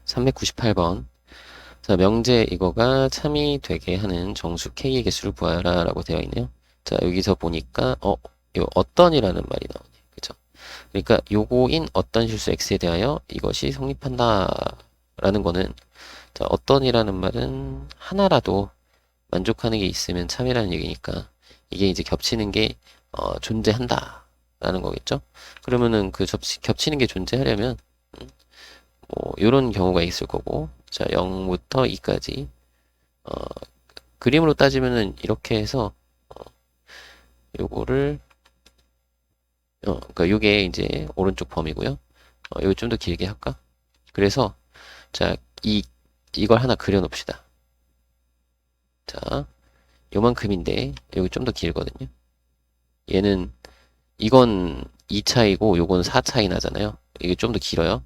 398번. 자, 명제 이거가 참이 되게 하는 정수 K의 개수를 구하라 라고 되어 있네요. 자, 여기서 보니까, 요 어떤이라는 말이 나오네. 그죠? 그러니까 요거인 어떤 실수 X에 대하여 이것이 성립한다 라는 거는, 자, 어떤이라는 말은 하나라도 만족하는 게 있으면 참이라는 얘기니까, 이게 이제 겹치는 게, 존재한다 라는 거겠죠? 그러면은 그 겹치는 게 존재하려면, 뭐, 요런 경우가 있을 거고, 자, 0부터 2까지, 어, 그림으로 따지면은 이렇게 해서, 어, 요거를, 그니까 요게 이제 오른쪽 범위고요. 요거 좀 더 길게 할까? 그래서, 자, 이걸 하나 그려놓읍시다. 자, 요만큼인데, 여기 좀 더 길거든요. 얘는, 이건 2 차이고, 요건 4 차이 나잖아요. 이게 좀 더 길어요.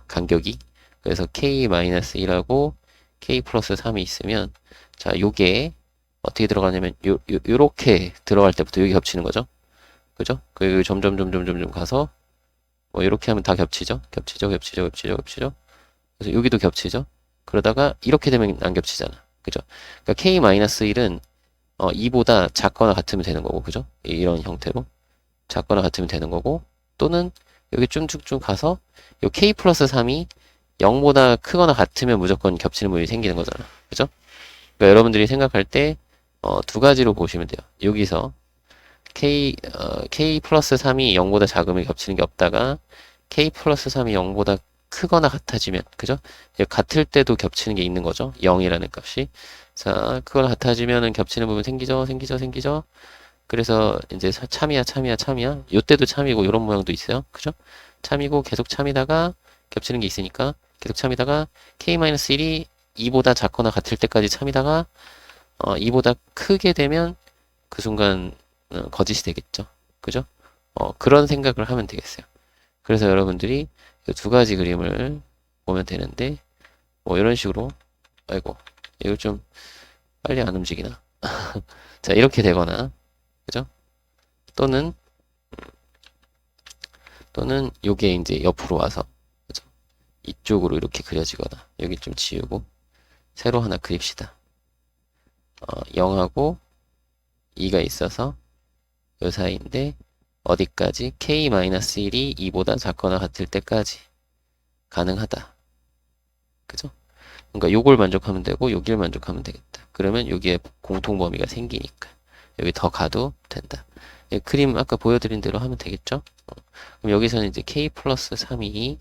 간격이. 그래서 K-1하고 K 플러스 3이 있으면, 자, 요게 어떻게 들어가냐면, 요렇게 들어갈 때부터 여기 겹치는 거죠. 그죠? 그 점점 가서, 뭐, 요렇게 하면 다 겹치죠? 겹치죠? 그래서 여기도 겹치죠? 그러다가, 이렇게 되면 안 겹치잖아. 그죠? 그러니까 K-1은, 2보다 작거나 같으면 되는 거고, 그죠? 이런 형태로. 작거나 같으면 되는 거고, 또는, 여기 쭉쭉쭉 가서, 요 K 플러스 3이 0보다 크거나 같으면 무조건 겹치는 부분이 생기는 거잖아. 그죠? 그러니까 여러분들이 생각할 때, 두 가지로 보시면 돼요. 여기서 K 플러스 3이 0보다 작으면 겹치는 게 없다가 K 플러스 3이 0보다 크거나 같아지면, 그죠? 같을 때도 겹치는 게 있는 거죠. 0이라는 값이. 자, 크거나 같아지면은 겹치는 부분 생기죠? 그래서 이제 참이야. 요때도 참이고 요런 모양도 있어요. 그죠? 참이고 계속 참이다가 겹치는 게 있으니까 계속 참이다가 K-1이 2보다 작거나 같을 때까지 참이다가 2보다 크게 되면 그 순간 거짓이 되겠죠. 그죠? 그런 생각을 하면 되겠어요. 그래서 여러분들이 두 가지 그림을 보면 되는데 뭐 이런 식으로 아이고 이걸 좀 빨리 안 움직이나 자 이렇게 되거나 그죠? 또는 요게 이제 옆으로 와서 그죠? 이쪽으로 이렇게 그려지거나 여기 좀 지우고 새로 하나 그립시다. 0하고 2가 있어서 요 사이인데 어디까지? K-1이 2보다 작거나 같을 때까지 가능하다. 그죠? 그러니까 요걸 만족하면 되고 여기를 만족하면 되겠다. 그러면 여기에 공통 범위가 생기니까 여기 더 가도 된다. 그림 아까 보여드린 대로 하면 되겠죠? 그럼 여기서는 이제 K 플러스 3이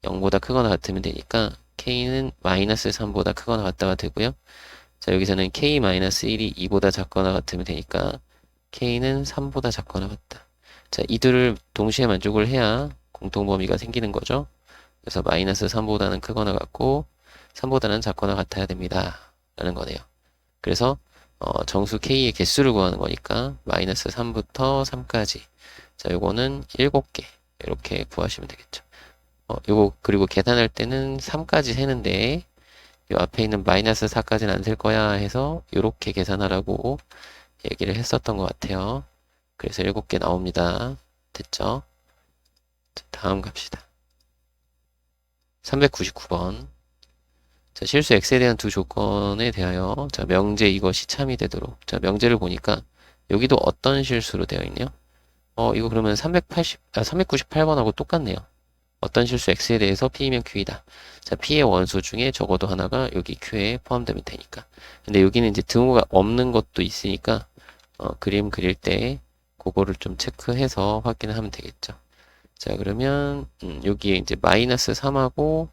0보다 크거나 같으면 되니까 K는 마이너스 3보다 크거나 같다가 되고요. 자, 여기서는 K-1이 2보다 작거나 같으면 되니까 K는 3보다 작거나 같다. 자, 이들을 동시에 만족을 해야 공통범위가 생기는 거죠. 그래서 마이너스 3보다는 크거나 같고 3보다는 작거나 같아야 됩니다. 라는 거네요. 그래서 정수 K의 개수를 구하는 거니까 마이너스 3부터 3까지 자, 요거는 7개 이렇게 구하시면 되겠죠. 요거 그리고 계산할 때는 3까지 세는데 요 앞에 있는 마이너스 4까지는 안 셀 거야 해서 요렇게 계산하라고 얘기를 했었던 것 같아요. 그래서 7개 나옵니다. 됐죠? 자, 다음 갑시다. 399번. 자, 실수 X에 대한 두 조건에 대하여, 자, 명제 이것이 참이 되도록. 자, 명제를 보니까, 여기도 어떤 실수로 되어 있네요? 이거 그러면 398번하고 똑같네요. 어떤 실수 X에 대해서 P이면 Q이다. 자, P의 원소 중에 적어도 하나가 여기 Q에 포함되면 되니까. 근데 여기는 이제 등호가 없는 것도 있으니까, 그림 그릴 때, 그거를 좀 체크해서 확인을 하면 되겠죠. 자, 그러면, 여기에 이제 마이너스 3하고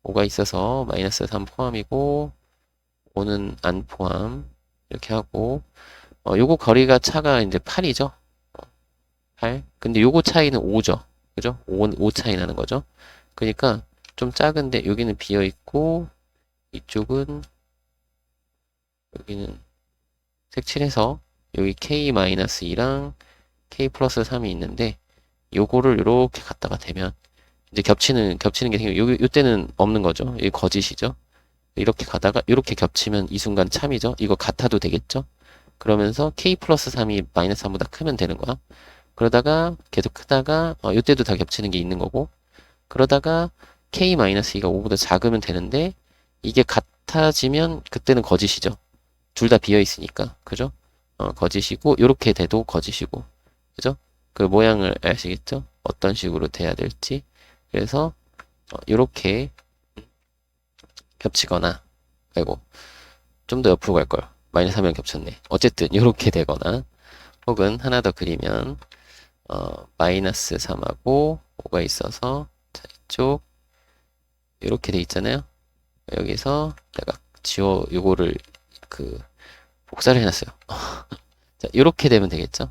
5가 있어서 마이너스 3 포함이고, 5는 안 포함. 이렇게 하고, 요거 거리가 차가 이제 8이죠? 8. 근데 요거 차이는 5죠? 그죠? 5 차이 나는 거죠? 그러니까 좀 작은데 여기는 비어 있고, 이쪽은, 여기는 색칠해서 여기 K-2랑 K 플러스 3이 있는데, 요거를 이렇게 갖다가 대면, 이제 겹치는 게 생겨요. 요때는 없는 거죠. 이게 거짓이죠. 이렇게 가다가 이렇게 겹치면 이 순간 참이죠. 이거 같아도 되겠죠. 그러면서 K 플러스 3이 마이너스 3보다 크면 되는 거야. 그러다가 계속 크다가 요때도 다 겹치는 게 있는 거고 그러다가 k-2가 5보다 작으면 되는데 이게 같아지면 그때는 거짓이죠. 둘 다 비어 있으니까. 그죠? 거짓이고 요렇게 돼도 거짓이고. 그죠? 그 모양을 아시겠죠? 어떤 식으로 돼야 될지. 그래서 요렇게 겹치거나 아이고 좀 더 옆으로 갈걸. 마이너스 3이랑 겹쳤네. 어쨌든 요렇게 되거나 혹은 하나 더 그리면 마이너스 3하고 5가 있어서 자, 이쪽 이렇게 돼 있잖아요. 여기서 내가 요거를 그 복사를 해놨어요. 자, 이렇게 되면 되겠죠?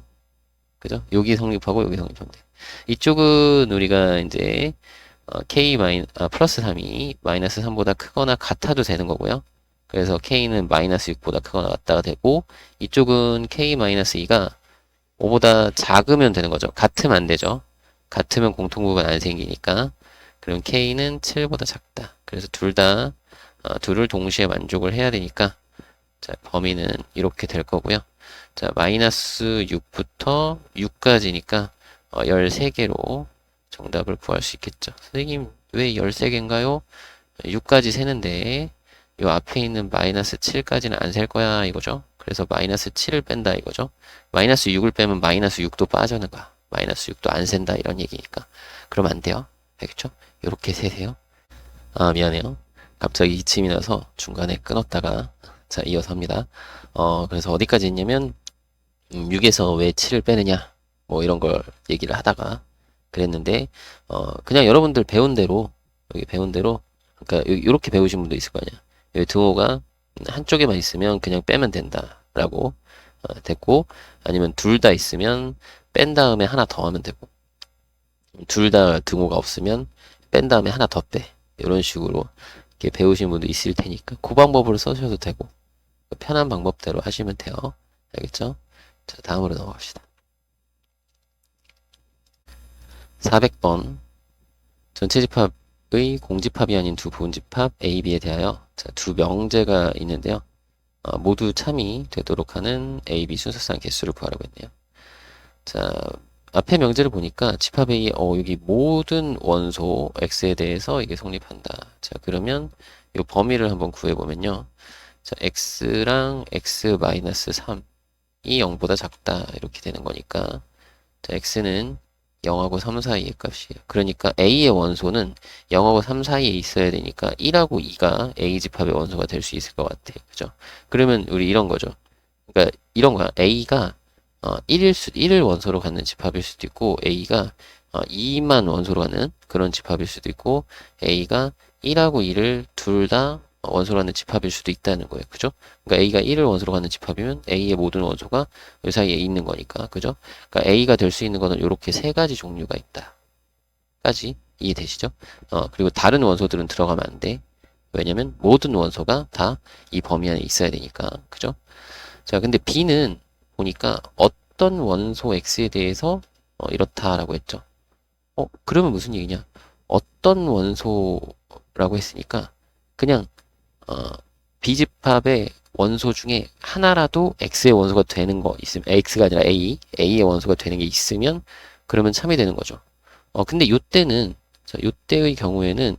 그죠? 여기 성립하고 여기 성립하면 돼. 이쪽은 우리가 이제 플러스 3이 마이너스 3보다 크거나 같아도 되는 거고요. 그래서 k는 마이너스 6보다 크거나 같다가 되고 이쪽은 k-2가 5보다 작으면 되는 거죠. 같으면 안 되죠. 같으면 공통부분 안 생기니까. 그럼 k는 7보다 작다. 그래서 둘을 동시에 만족을 해야 되니까 자, 범위는 이렇게 될 거고요. 자, 마이너스 6부터 6까지니까 13개로 정답을 구할 수 있겠죠. 선생님, 왜 13개인가요? 6까지 세는데 요 앞에 있는 마이너스 7까지는 안 셀 거야 이거죠. 그래서 마이너스 7을 뺀다 이거죠. 마이너스 6을 빼면 마이너스 6도 빠져나가. 마이너스 6도 안 센다 이런 얘기니까. 그럼 안 돼요. 알겠죠? 요렇게 세세요. 아, 미안해요. 갑자기 기침이 나서 중간에 끊었다가 자, 이어서 합니다. 그래서 어디까지 했냐면 6에서 왜 7을 빼느냐 뭐 이런 걸 얘기를 하다가 그랬는데 그냥 여러분들 배운 대로 여기 배운 대로 그러니까 이렇게 배우신 분도 있을 거 아니야. 여기 등호가 한쪽에만 있으면 그냥 빼면 된다라고 됐고 아니면 둘 다 있으면 뺀 다음에 하나 더 하면 되고 둘 다 등호가 없으면 뺀 다음에 하나 더 빼. 이런 식으로 이렇게 배우신 분도 있을 테니까 그 방법으로 써주셔도 되고 편한 방법대로 하시면 돼요. 알겠죠? 자, 다음으로 넘어갑시다. 400번 전체 집합의 공집합이 아닌 두 부분집합 A, B에 대하여 자, 두 명제가 있는데요. 모두 참이 되도록 하는 A, B 순서상 개수를 구하라고 했네요. 자, 앞에 명제를 보니까 집합 A, 여기 모든 원소 X에 대해서 이게 성립한다. 자, 그러면 이 범위를 한번 구해보면요. 자, X랑 X-3이 0보다 작다. 이렇게 되는 거니까. 자, X는 0하고 3 사이의 값이에요. 그러니까 A의 원소는 0하고 3 사이에 있어야 되니까 1하고 2가 A 집합의 원소가 될 수 있을 것 같아요. 그죠? 그러면 우리 이런 거죠. 그러니까 이런 거야. A가 1을 원소로 갖는 집합일 수도 있고 A가 2만 원소로 갖는 그런 집합일 수도 있고 A가 1하고 2를 둘 다 원소로 갖는 집합일 수도 있다는 거예요. 그죠? 그러니까 A가 1을 원소로 갖는 집합이면 A의 모든 원소가 이 사이에 있는 거니까. 그죠? 그러니까 A가 될 수 있는 거는 이렇게 세 가지 종류가 있다. 까지 이해되시죠? 그리고 다른 원소들은 들어가면 안 돼. 왜냐면 모든 원소가 다 이 범위 안에 있어야 되니까. 그죠? 자, 근데 B는 보니까 어떤 원소 X에 대해서 이렇다라고 했죠. 그러면 무슨 얘기냐? 어떤 원소라고 했으니까 그냥 B집합의 원소 중에 하나라도 X의 원소가 되는 거 있으면 X가 아니라 A의 원소가 되는 게 있으면 그러면 참이 되는 거죠. 근데 요때는 자, 요때의 경우에는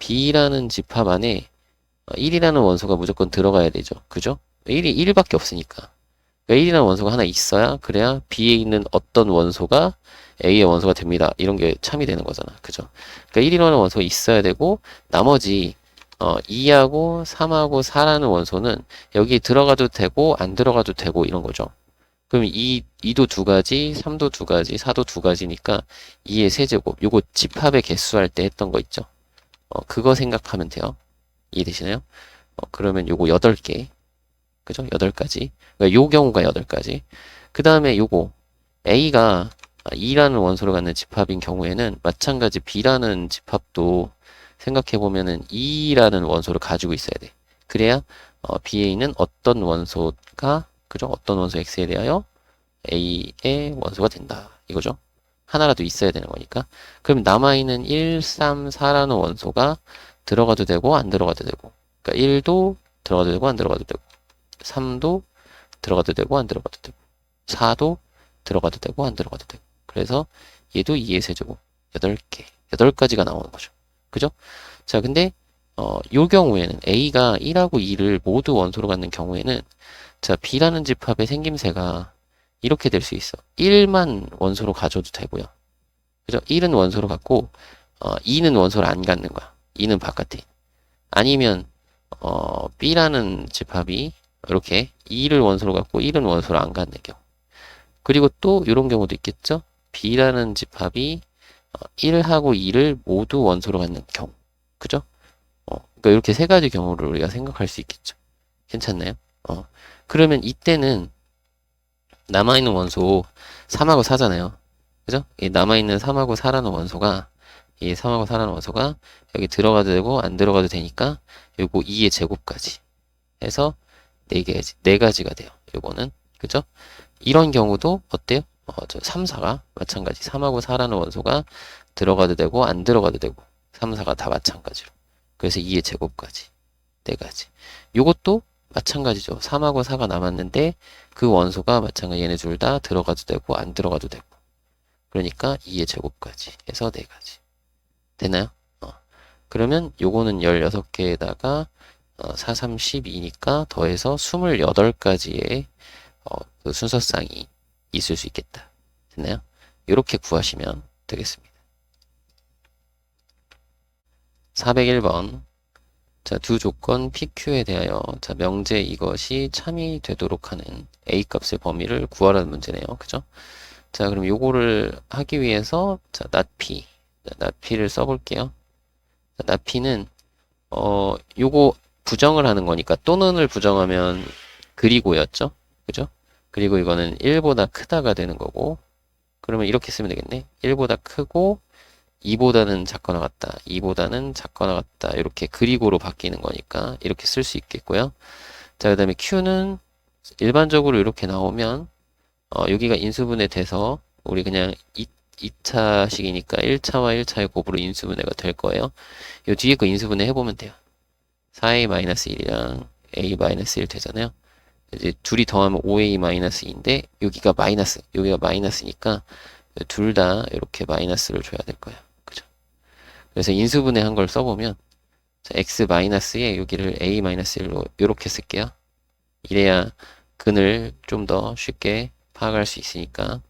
B라는 집합 안에 1이라는 원소가 무조건 들어가야 되죠. 그죠? 1밖에 없으니까. 그러니까 1이라는 원소가 하나 있어야 그래야 B에 있는 어떤 원소가 A의 원소가 됩니다. 이런 게 참이 되는 거잖아. 그죠? 그러니까 1이라는 원소가 있어야 되고 나머지 2하고 3하고 4라는 원소는 여기 들어가도 되고 안 들어가도 되고 이런 거죠. 그럼 2도 두 가지, 3도 두 가지, 4도 두 가지니까 2의 세제곱. 요거 집합의 개수할 때 했던 거 있죠. 그거 생각하면 돼요. 이해되시나요? 그러면 요거 8개. 그죠? 8가지. 그러니까 요 경우가 8가지. 그 다음에 요거 A가 2라는 원소를 갖는 집합인 경우에는 마찬가지 B라는 집합도 생각해보면은 2라는 원소를 가지고 있어야 돼. 그래야 B에 있는 어떤 원소가 그죠? 어떤 원소 X에 대하여 A의 원소가 된다. 이거죠? 하나라도 있어야 되는 거니까. 그럼 남아있는 1, 3, 4라는 원소가 들어가도 되고 안 들어가도 되고. 그러니까 1도 들어가도 되고 안 들어가도 되고. 3도 들어가도 되고 안 들어가도 되고. 4도 들어가도 되고 안 들어가도 되고. 그래서 얘도 2의 세제곱 8개. 8가지가 나오는 거죠. 그죠? 자, 근데 요 경우에는 A가 1하고 2를 모두 원소로 갖는 경우에는 자, B라는 집합의 생김새가 이렇게 될 수 있어. 1만 원소로 가져도 되고요. 그죠? 1은 원소로 갖고 2는 원소를 안 갖는 거야. 2는 바깥에. 아니면 B라는 집합이 이렇게 2를 원소로 갖고 1은 원소를 안 갖는 경우. 그리고 또 이런 경우도 있겠죠? B라는 집합이 1하고 2를 모두 원소로 갖는 경우. 그죠? 그러니까 이렇게 세 가지 경우를 우리가 생각할 수 있겠죠. 괜찮나요? 그러면 이때는 남아있는 원소 3하고 4잖아요. 그죠? 이 남아있는 3하고 4라는 원소가 이 3하고 4라는 원소가 여기 들어가도 되고 안 들어가도 되니까 요거 2의 제곱까지 해서 4가지가 돼요. 요거는 그죠? 이런 경우도 어때요? 저 3, 4가 마찬가지 3하고 4라는 원소가 들어가도 되고 안 들어가도 되고 3, 4가 다 마찬가지로 그래서 2의 제곱까지 4가지 요것도 마찬가지죠. 3하고 4가 남았는데 그 원소가 마찬가지 얘네 둘 다 들어가도 되고 안 들어가도 되고 그러니까 2의 제곱까지 해서 4가지 되나요? 그러면 요거는 16개에다가 4, 3, 12니까 더해서 28가지의 그 순서쌍이 있을 수 있겠다. 됐나요? 이렇게 구하시면 되겠습니다. 401번. 자, 두 조건 PQ에 대하여 자, 명제 이것이 참이 되도록 하는 A 값의 범위를 구하라는 문제네요. 그죠? 자, 그럼 요거를 하기 위해서 자, not P. 자, not P를 써볼게요. 자, not P는 요거 부정을 하는 거니까 또는을 부정하면 그리고였죠? 그죠? 그리고 이거는 1보다 크다가 되는 거고 그러면 이렇게 쓰면 되겠네. 1보다 크고 2보다는 작거나 같다. 2보다는 작거나 같다. 이렇게 그리고로 바뀌는 거니까 이렇게 쓸 수 있겠고요. 자, 그 다음에 Q는 일반적으로 이렇게 나오면 여기가 인수분해 돼서 우리 그냥 2차식이니까 1차와 1차의 곱으로 인수분해가 될 거예요. 요 뒤에 거 인수분해 해보면 돼요. 4a-1이랑 a-1 되잖아요. 이제 둘이 더하면 5a-2인데 여기가 마이너스니까 둘 다 이렇게 마이너스를 줘야 될 거예요. 그죠? 그래서 인수분해 한 걸 써보면 자, x-에 여기를 a-1로 이렇게 쓸게요. 이래야 근을 좀 더 쉽게 파악할 수 있으니까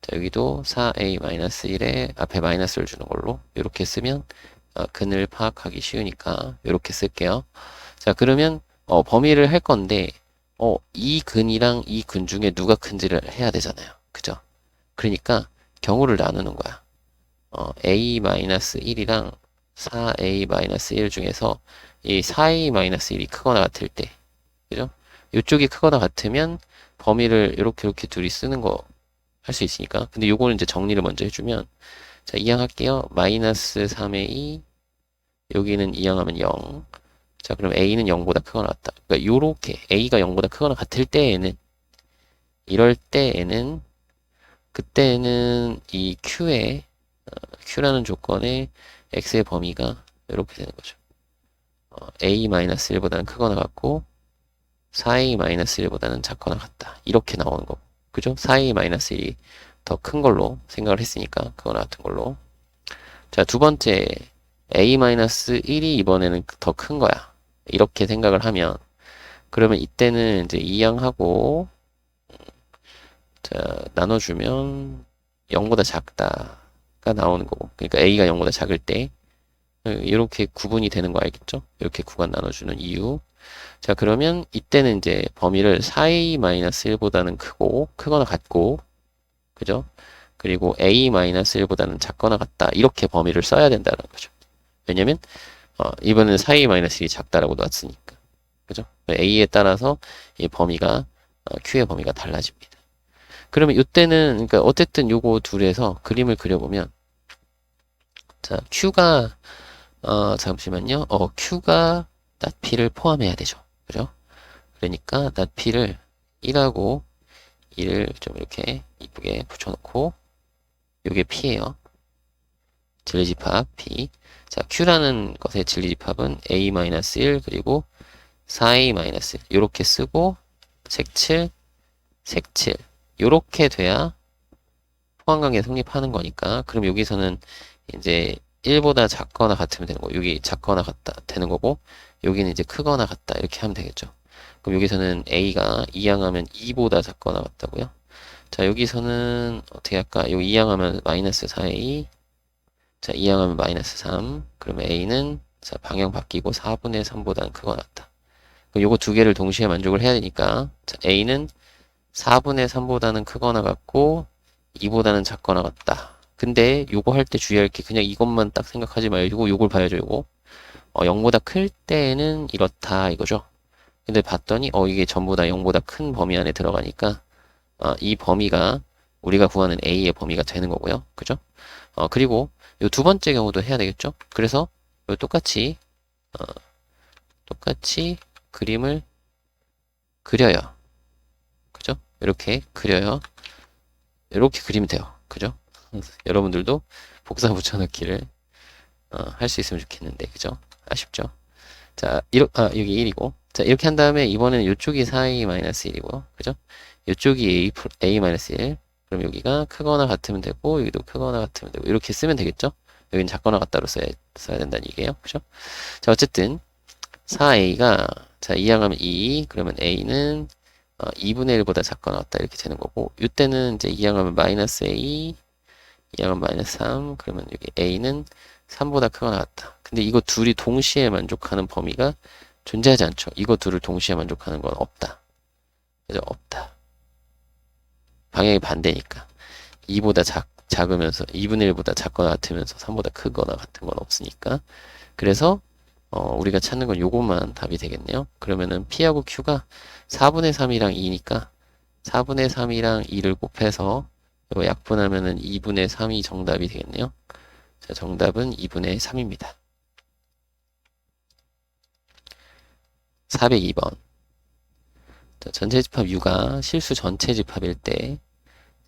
자, 여기도 4a-1에 앞에 마이너스를 주는 걸로 이렇게 쓰면 근을 파악하기 쉬우니까 이렇게 쓸게요. 자, 그러면 범위를 할 건데 이 근이랑 이 근 중에 누가 큰지를 해야 되잖아요. 그죠? 그러니까 경우를 나누는 거야. a-1이랑 4a-1 중에서 이 4a-1이 크거나 같을 때, 그죠? 이쪽이 크거나 같으면 범위를 이렇게 둘이 쓰는 거 할 수 있으니까. 근데 요거는 이제 정리를 먼저 해주면, 자, 이항할게요. 마이너스 3a, 여기는 이항하면 0. 자, 그럼 a는 0보다 크거나 같다. 그러니까 요렇게 a가 0보다 크거나 같을 때에는, 이럴 때에는, 그때는 이 q라는 조건에 x의 범위가 이렇게 되는 거죠. a-1보다는 크거나 같고 4a-1보다는 작거나 같다. 이렇게 나오는 거고. 그죠? 4a-1이 더 큰 걸로 생각을 했으니까 그거나 같은 걸로. 자, 두 번째 a-1이 이번에는 더 큰 거야. 이렇게 생각을 하면 그러면 이때는 이제 이항하고 자, 나눠주면 0보다 작다가 나오는 거고. 그러니까 a가 0보다 작을 때 이렇게 구분이 되는 거 알겠죠? 이렇게 구간 나눠주는 이유. 자, 그러면 이때는 이제 범위를 4a-1보다는 크거나 같고, 그죠? 그리고 a-1보다는 작거나 같다. 이렇게 범위를 써야 된다는 거죠. 왜냐면, 이번에는 4a-1이 작다라고 놨으니까. 그죠? a에 따라서 이 범위가, q의 범위가 달라집니다. 그러면 이때는, 그러니까 어쨌든 요거 둘에서 그림을 그려보면, 자, q가, 잠시만요. q가 낫p를 포함해야 되죠. 그죠? 그러니까 낫p를 1하고 1을 좀 이렇게 이쁘게 붙여놓고 요게 p예요. 진리집합 p. 자, q라는 것의 진리집합은 a-1 그리고 4a-1 요렇게 쓰고 색칠 색칠 요렇게 돼야 포함관계 성립하는 거니까 그럼 여기서는 이제 1보다 작거나 같으면 되는 거고, 여기 작거나 같다 되는 거고, 여기는 이제 크거나 같다 이렇게 하면 되겠죠. 그럼 여기서는 a가 이항하면 2보다 작거나 같다고요. 자, 여기서는 어떻게 할까? 여기 이항하면 마이너스 4a, 자, 이항하면 마이너스 3, 그러면 a는 자, 방향 바뀌고 4분의 3보다는 크거나 같다. 그럼 요거 두 개를 동시에 만족을 해야 되니까, 자, a는 4분의 3보다는 크거나 같고 2보다는 작거나 같다. 근데 요거 할 때 주의할 게 그냥 이것만 딱 생각하지 말고 요걸 봐야죠. 요거 0보다 클 때는 이렇다 이거죠. 근데 봤더니 이게 전부 다 0보다 큰 범위 안에 들어가니까 이 범위가 우리가 구하는 A의 범위가 되는 거고요. 그죠? 그리고 요 두 번째 경우도 해야 되겠죠? 그래서 요 똑같이 그림을 그려요. 그죠? 이렇게 그려요. 이렇게 그리면 돼요. 그죠? 여러분들도 복사 붙여넣기를 할 수 있으면 좋겠는데, 그죠? 아쉽죠? 자, 여기 1이고. 자, 이렇게 한 다음에 이번에는 이쪽이 4a-1이고요. 그죠? 이쪽이 a-1. 그럼 여기가 크거나 같으면 되고, 여기도 크거나 같으면 되고, 이렇게 쓰면 되겠죠? 여기는 작거나 같다로 써야 된다는 얘기예요. 그죠? 자, 어쨌든, 4a가, 자, 이항하면 2, 그러면 a는 2분의 1보다 작거나 같다. 이렇게 되는 거고, 이때는 이제 이항하면 마이너스 a, 이항하면 마이너스 3, 그러면 여기 a는 3보다 크거나 같다. 근데 이거 둘이 동시에 만족하는 범위가 존재하지 않죠. 이거 둘을 동시에 만족하는 건 없다. 그죠? 없다. 방향이 반대니까. 2보다 작으면서 2분의 1보다 작거나 같으면서 3보다 크거나 같은 건 없으니까. 그래서 우리가 찾는 건 요것만 답이 되겠네요. 그러면은 P하고 Q가 4분의 3이랑 2니까 4분의 3이랑 2를 곱해서 이거 약분하면은 2분의 3이 정답이 되겠네요. 자, 정답은 2분의 3입니다. 402번. 전체 집합 U가 실수 전체 집합일 때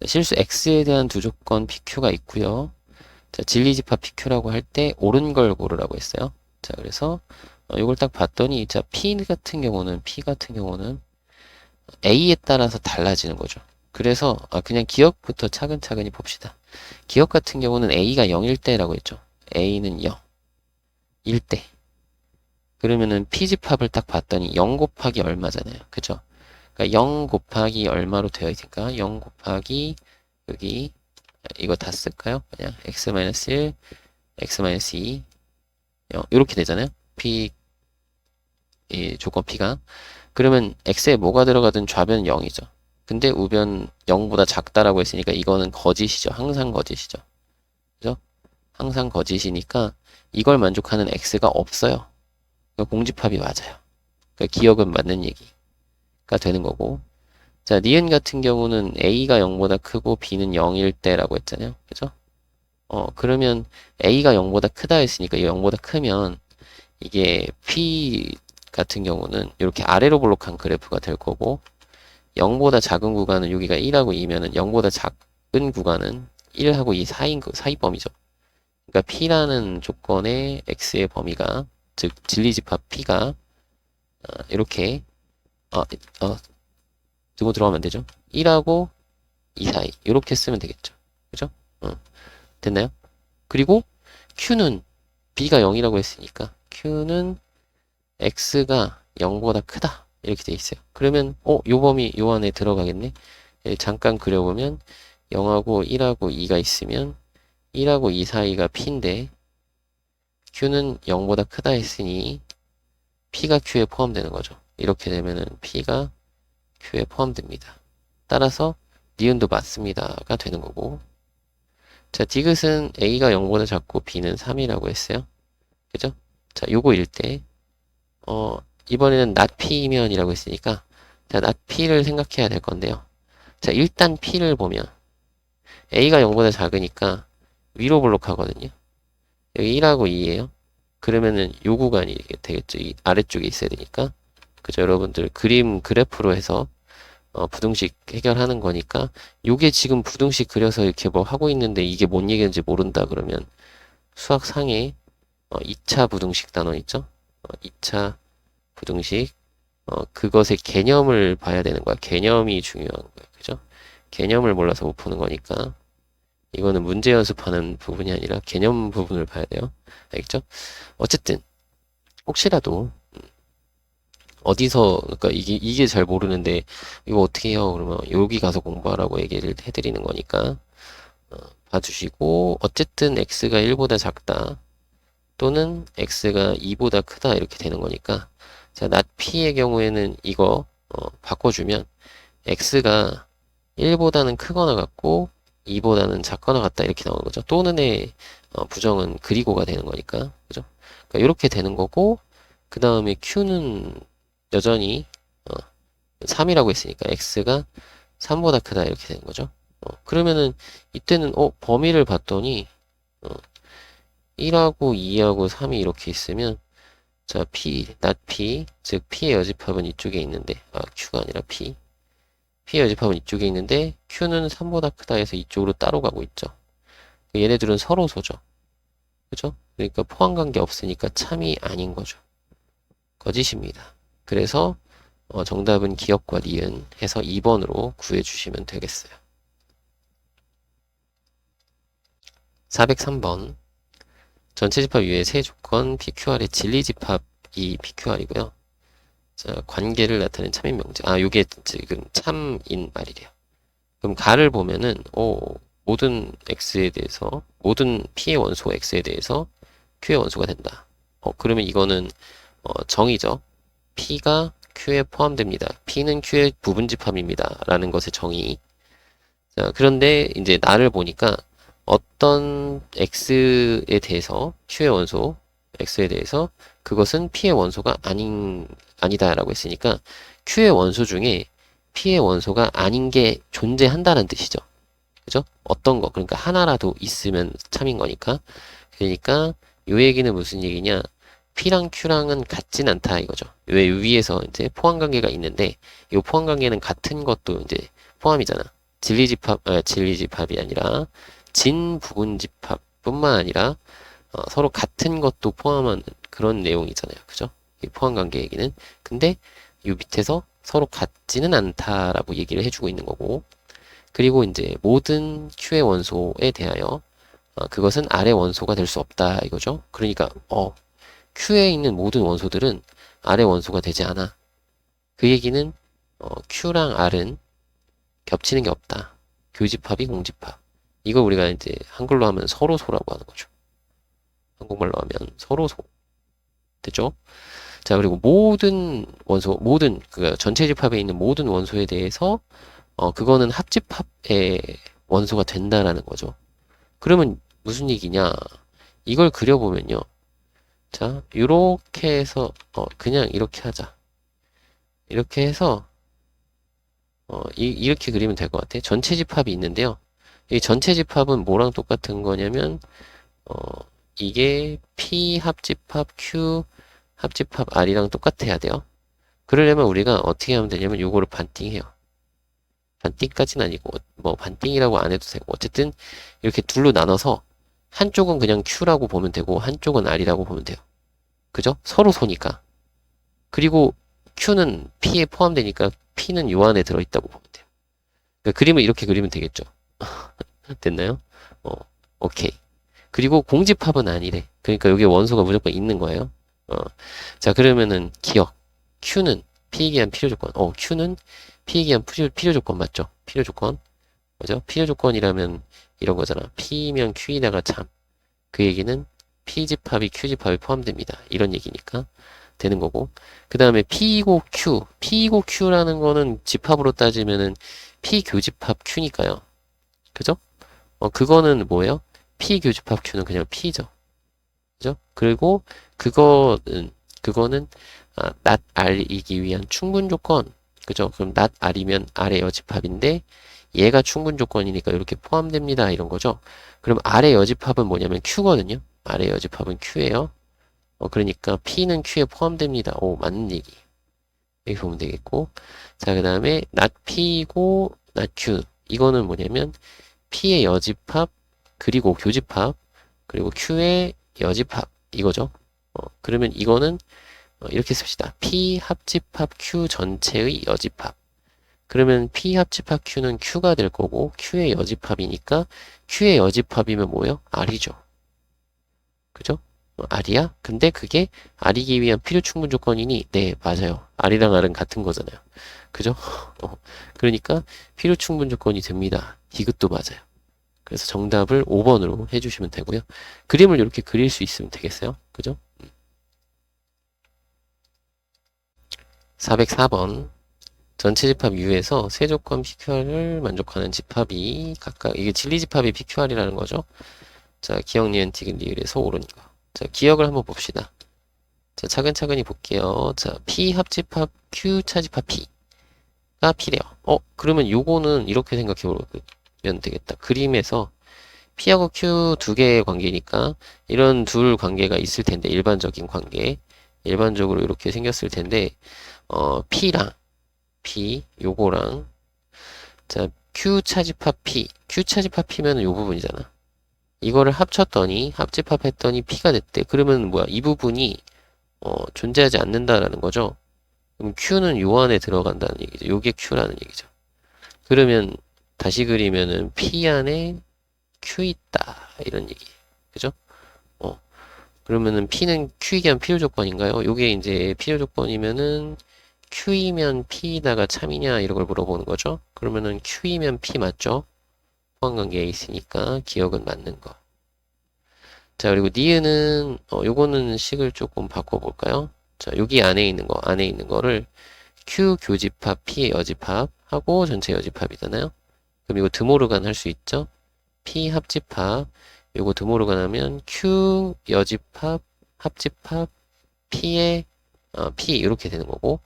실수 X에 대한 두 조건 PQ가 있고요. 자, 진리 집합 PQ라고 할 때 옳은 걸 고르라고 했어요. 자, 그래서 이걸 딱 봤더니 자, P 같은 경우는 A에 따라서 달라지는 거죠. 그래서 그냥 기억부터 차근차근히 봅시다. 기억 같은 경우는 A가 0일 때라고 했죠. A는 0일 때. 그러면은 P집합을 딱 봤더니 0 곱하기 얼마잖아요. 그죠? 그러니까 0 곱하기 얼마로 되어 있으니까 0 곱하기 여기 이거 다 쓸까요? 그냥 x-1, x-2 0 이렇게 되잖아요. P 이 조건 P가 그러면 x에 뭐가 들어가든 좌변 0이죠. 근데 우변 0보다 작다라고 했으니까 이거는 거짓이죠. 항상 거짓이죠. 그죠? 항상 거짓이니까 이걸 만족하는 x가 없어요. 그러니까 공집합이 맞아요. 그러니까 기억은 맞는 얘기가 되는 거고. 자, 니은 같은 경우는 a가 0보다 크고 b는 0일 때라고 했잖아요. 그죠? 그러면 a가 0보다 크다 했으니까 0보다 크면 이게 p 같은 경우는 이렇게 아래로 볼록한 그래프가 될 거고 0보다 작은 구간은 여기가 1하고 2면은 0보다 작은 구간은 1하고 2 사이 범위죠. 그러니까 p라는 조건의 x의 범위가 즉 진리집합 p가 이렇게 두고 들어가면 안 되죠. 1하고 2 사이 이렇게 쓰면 되겠죠. 그죠? 됐나요? 그리고 q는 b가 0이라고 했으니까 q는 x가 0보다 크다 이렇게 돼 있어요. 그러면 요 범위 요 안에 들어가겠네. 잠깐 그려보면 0하고 1하고 2가 있으면 1하고 2 사이가 p인데 q는 0보다 크다 했으니 p가 q에 포함되는 거죠. 이렇게 되면은 p가 q에 포함됩니다. 따라서 니은도 맞습니다가 되는 거고. 자, 디귿은 a가 0보다 작고 b는 3이라고 했어요. 그죠? 자, 요거일 때 이번에는 not p면이라고 했으니까 자, not p를 생각해야 될 건데요. 자, 일단 p를 보면 a가 0보다 작으니까 위로 볼록하거든요. 여기 1하고 2예요. 그러면은 요 구간이 되겠죠. 이 아래쪽에 있어야 되니까. 그죠? 여러분들 그래프로 해서 부등식 해결하는 거니까 요게 지금 부등식 그려서 이렇게 뭐 하고 있는데 이게 뭔 얘기인지 모른다 그러면 수학상에 2차 부등식 단원 있죠? 2차 부등식 그것의 개념을 봐야 되는 거야. 개념이 중요한 거야. 그죠? 개념을 몰라서 못 푸는 거니까 이거는 문제 연습하는 부분이 아니라 개념 부분을 봐야 돼요. 알겠죠? 어쨌든 혹시라도 어디서 그러니까 이게 잘 모르는데 이거 어떻게 해요? 그러면 여기 가서 공부하라고 얘기를 해드리는 거니까 봐주시고 어쨌든 x가 1보다 작다 또는 x가 2보다 크다 이렇게 되는 거니까 자, not p의 경우에는 이거 바꿔주면 x가 1보다는 크거나 같고 2보다는 작거나 같다 이렇게 나오는 거죠. 또는의 부정은 그리고가 되는 거니까 그죠? 그러니까 이렇게 되는 거고 그 다음에 q는 여전히 3이라고 했으니까 x가 3보다 크다 이렇게 되는 거죠. 그러면은 이때는 범위를 봤더니 1하고 2하고 3이 이렇게 있으면 자 p, not p 즉 p의 여집합은 이쪽에 있는데 q가 아니라 p의 여집합은 이쪽에 있는데 q는 3보다 크다 해서 이쪽으로 따로 가고 있죠. 얘네들은 서로 소죠. 그죠? 그러니까 포함관계 없으니까 참이 아닌 거죠. 거짓입니다. 그래서 정답은 기억과 니은 해서 2번으로 구해주시면 되겠어요. 403번 전체 집합 이외의 세 조건 PQR의 진리 집합이 PQR이고요. 자, 관계를 나타내는 참인 명제. 요게 지금 참인 말이래요. 그럼 가를 보면은 모든 x에 대해서 모든 p의 원소 x에 대해서 q의 원소가 된다. 그러면 이거는 정의죠. p가 q에 포함됩니다. p는 q의 부분집합입니다. 라는 것의 정의. 자, 그런데 이제 나를 보니까 어떤 x에 대해서 q의 원소 x에 대해서 그것은 p의 원소가 아니다라고 했으니까 q의 원소 중에 p의 원소가 아닌 게 존재한다는 뜻이죠. 그죠? 어떤 거 그러니까 하나라도 있으면 참인 거니까 그러니까 요 얘기는 무슨 얘기냐 P랑 Q랑은 같진 않다 이거죠. 왜 위에서 이제 포함관계가 있는데 이 포함관계는 같은 것도 이제 포함이잖아. 진리집합이 아니라 진부분집합뿐만 아니라 서로 같은 것도 포함한 그런 내용이잖아요. 그죠? 이 포함관계 얘기는. 근데 이 밑에서 서로 같지는 않다라고 얘기를 해주고 있는 거고 그리고 이제 모든 Q의 원소에 대하여 그것은 R의 원소가 될 수 없다 이거죠. 그러니까 Q에 있는 모든 원소들은 R의 원소가 되지 않아. 그 얘기는 Q랑 R은 겹치는 게 없다. 교집합이 공집합. 이걸 우리가 이제 한글로 하면 서로소라고 하는 거죠. 한국말로 하면 서로소. 됐죠? 자, 그리고 모든 원소, 그 전체 집합에 있는 모든 원소에 대해서 그거는 합집합의 원소가 된다라는 거죠. 그러면 무슨 얘기냐? 이걸 그려보면요. 자, 이렇게 해서 그냥 이렇게 하자. 이렇게 해서 이렇게 그리면 될 것 같아. 전체 집합이 있는데요. 이 전체 집합은 뭐랑 똑같은 거냐면 이게 P 합집합 Q 합집합 R이랑 똑같아야 돼요. 그러려면 우리가 어떻게 하면 되냐면 요거를 반띵해요. 반띵까지는 아니고 뭐 반띵이라고 안 해도 되고 어쨌든 이렇게 둘로 나눠서 한쪽은 그냥 Q라고 보면 되고 한쪽은 R이라고 보면 돼요. 그죠? 서로 소니까. 그리고 Q는 P에 포함되니까 P는 요 안에 들어있다고 보면 돼요. 그러니까 그림을 이렇게 그리면 되겠죠. 됐나요? 오케이. 그리고 공집합은 아니래. 그러니까 여기 원소가 무조건 있는 거예요. 자, 그러면은 기억. Q는 P에 기한 필요조건. Q는 P에 기한 필요조건 맞죠? 필요조건. 그죠? 필요조건이라면 이런 거잖아. P면 Q이다가 참. 그 얘기는 P집합이 Q집합에 포함됩니다. 이런 얘기니까 되는 거고. 그 다음에 P이고 Q. P이고 Q라는 거는 집합으로 따지면은 P 교집합 Q니까요. 그죠? 그거는 뭐예요? P 교집합 Q는 그냥 P죠. 그죠? 그리고 그거는 not R이기 위한 충분 조건. 그죠? 그럼 not R이면 R의 여집합인데 얘가 충분 조건이니까 이렇게 포함됩니다. 이런 거죠. 그럼 R의 여집합은 뭐냐면 Q거든요. R의 여집합은 Q예요. 그러니까 P는 Q에 포함됩니다. 맞는 얘기. 이렇게 보면 되겠고. 자, 그 다음에 not P고 not Q. 이거는 뭐냐면 P의 여집합 그리고 교집합 그리고 Q의 여집합 이거죠. 그러면 이거는 이렇게 씁시다. P 합집합 Q 전체의 여집합. 그러면 P 합집합 Q는 Q가 될 거고 Q의 여집합이니까 Q의 여집합이면 뭐예요? R이죠. 그죠? R이야? 근데 그게 R이기 위한 필요 충분 조건이니? 네, 맞아요. R이랑 R은 같은 거잖아요. 그죠? 그러니까 필요 충분 조건이 됩니다. 디귿도 맞아요. 그래서 정답을 5번으로 해주시면 되고요. 그림을 이렇게 그릴 수 있으면 되겠어요. 그죠? 404번. 전체 집합 U에서 세 조건 PQR을 만족하는 집합이 각각, 이게 진리집합이 PQR이라는 거죠. 자, 기억, 니은, 디귿, 리을에서 옳은 거. 자, 기억을 한번 봅시다. 자, 차근차근히 볼게요. 자, P 합집합 Q 차집합 P가 P래요. 그러면 요거는 이렇게 생각해 보면 되겠다. 그림에서 P하고 Q 두 개의 관계니까 이런 둘 관계가 있을 텐데, 일반적인 관계. 일반적으로 이렇게 생겼을 텐데, P랑 P, 요거랑, 자, Q 차집합 P. Q 차집합 P면은 요 부분이잖아. 이거를 합쳤더니, 합집합했더니 P가 됐대. 그러면 뭐야? 이 부분이, 존재하지 않는다라는 거죠. 그럼 Q는 요 안에 들어간다는 얘기죠. 요게 Q라는 얘기죠. 그러면, 다시 그리면은 P 안에 Q 있다. 이런 얘기. 그죠? 그러면은 P는 Q이기 한 필요 조건인가요? 요게 이제 필요 조건이면은, Q이면 P다가 참이냐 이런 걸 물어보는 거죠. 그러면은 Q이면 P 맞죠? 포함관계에 있으니까 기억은 맞는 거. 자, 그리고 니은은 요거는 식을 조금 바꿔볼까요? 자, 여기 안에 있는 거를 Q 교집합 P의 여집합 하고 전체 여집합이잖아요. 그럼 이거 드모르간 할 수 있죠? P 합집합 요거 드모르간 하면 Q 여집합 합집합 P의 P 이렇게 되는 거고,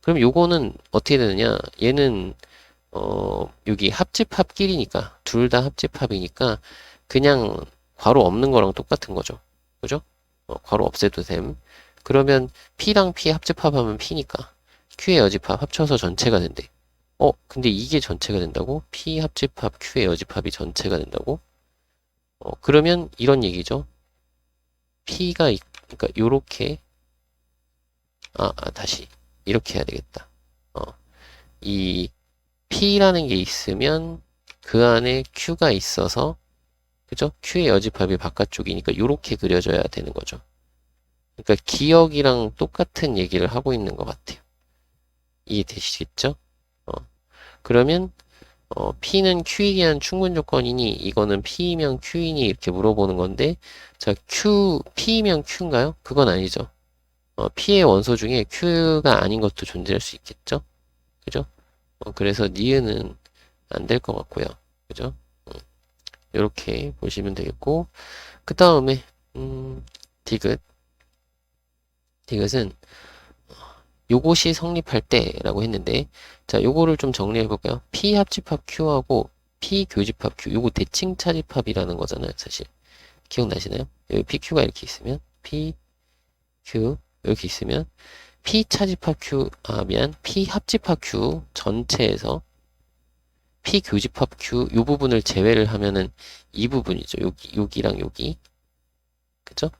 그럼 요거는 어떻게 되느냐? 얘는 여기 합집합끼리니까 둘 다 합집합이니까 그냥 괄호 없는 거랑 똑같은 거죠. 그죠? 괄호 없애도 됨. 그러면 P랑 P 합집합하면 P니까 Q의 여집합 합쳐서 전체가 된대. 근데 이게 전체가 된다고? P 합집합 Q의 여집합이 전체가 된다고? 그러면 이런 얘기죠. 그러니까 요렇게 다시 이렇게 해야 되겠다. 이 P라는 게 있으면 그 안에 Q가 있어서, 그죠? Q의 여집합이 바깥쪽이니까 이렇게 그려져야 되는 거죠. 그러니까 기억이랑 똑같은 얘기를 하고 있는 것 같아요. 이해되시겠죠? 어, 그러면 P는 Q이기 한 충분 조건이니 이거는 P이면 Q이니 이렇게 물어보는 건데, 자, P이면 Q인가요? 그건 아니죠. P의 원소 중에 Q가 아닌 것도 존재할 수 있겠죠? 그죠? 그래서 니은은 안 될 것 같고요. 그죠? 이렇게 보시면 되겠고, 그 다음에 디귿. 디귿은 요것이 성립할 때라고 했는데, 자, 요거를 좀 정리해 볼까요? P 합집합 Q하고 P 교집합 Q. 요거 대칭 차집합이라는 거잖아요, 사실. 기억나시나요? 여기 PQ가 이렇게 있으면 P, Q 이렇게 있으면 P 차집합 Q, P 합집합 Q 전체에서 P 교집합 Q 요 부분을 제외를 하면은 이 부분이죠. 여기랑 여기. 그죠?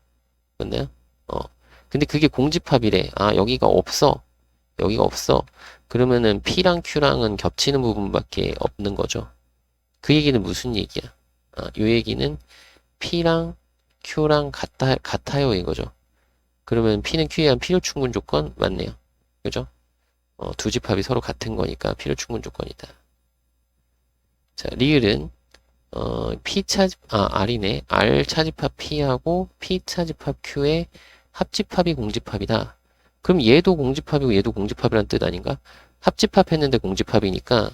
맞나요? 근데 그게 공집합이래. 여기가 없어. 여기가 없어. 그러면은 P랑 Q랑은 겹치는 부분밖에 없는 거죠. 그 얘기는 무슨 얘기야? 요 얘기는 P랑 Q랑 같아요, 이거죠. 그러면 P는 Q에 대한 필요 충분 조건 맞네요. 그죠? 두 집합이 서로 같은 거니까 필요 충분 조건이다. 자, 리을은 R이네. R 차집합 P하고 P 차집합 Q의 합집합이 공집합이다. 그럼 얘도 공집합이고 얘도 공집합이란 뜻 아닌가? 합집합했는데 공집합이니까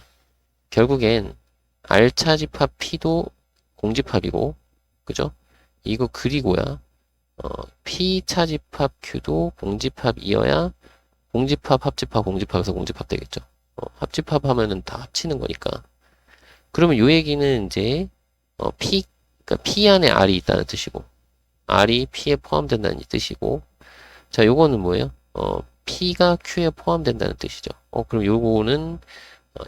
결국엔 R 차집합 P도 공집합이고, 그죠? 이거 그리고야 P 차집합 Q도 공집합이어야 공집합, 합집합, 공집합에서 공집합 되겠죠. 합집합 하면은 다 합치는 거니까. 그러면 요 얘기는 이제 그러니까 P 안에 R이 있다는 뜻이고, R이 P에 포함된다는 뜻이고, 자, 요거는 뭐예요? P가 Q에 포함된다는 뜻이죠. 그럼 요거는